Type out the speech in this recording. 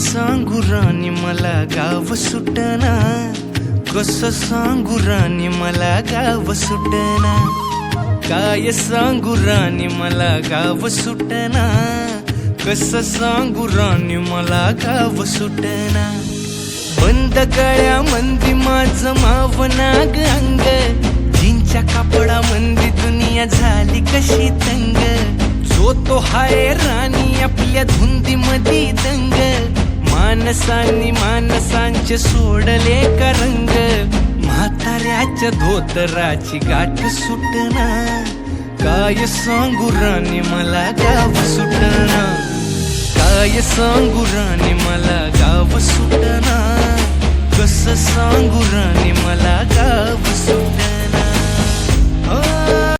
सांगू राणी मला गाव सुटना, कसं सांगू राणी मला गाव सुटना, काय सांगू राणी मला गाव सुटना, कसं सांगू राणी मला गाव सुटना। बंद गळ्यामंदी माझं मावनाग अंग, जीनच्या कापडामंदी दुनिया झाली कशी तंग, जो तो हाय राणी आपल्या धुंदीमधी दंग, माणसांनी माणसांचे सोडले का रंग, म्हाताऱ्याच्या धोतराची गाठ सुटना, काय सांगू राणी मला गाव सुटना, काय सांगू राणी मला गाव सुटना, कसं सांगू राणी मला गाव सुटना।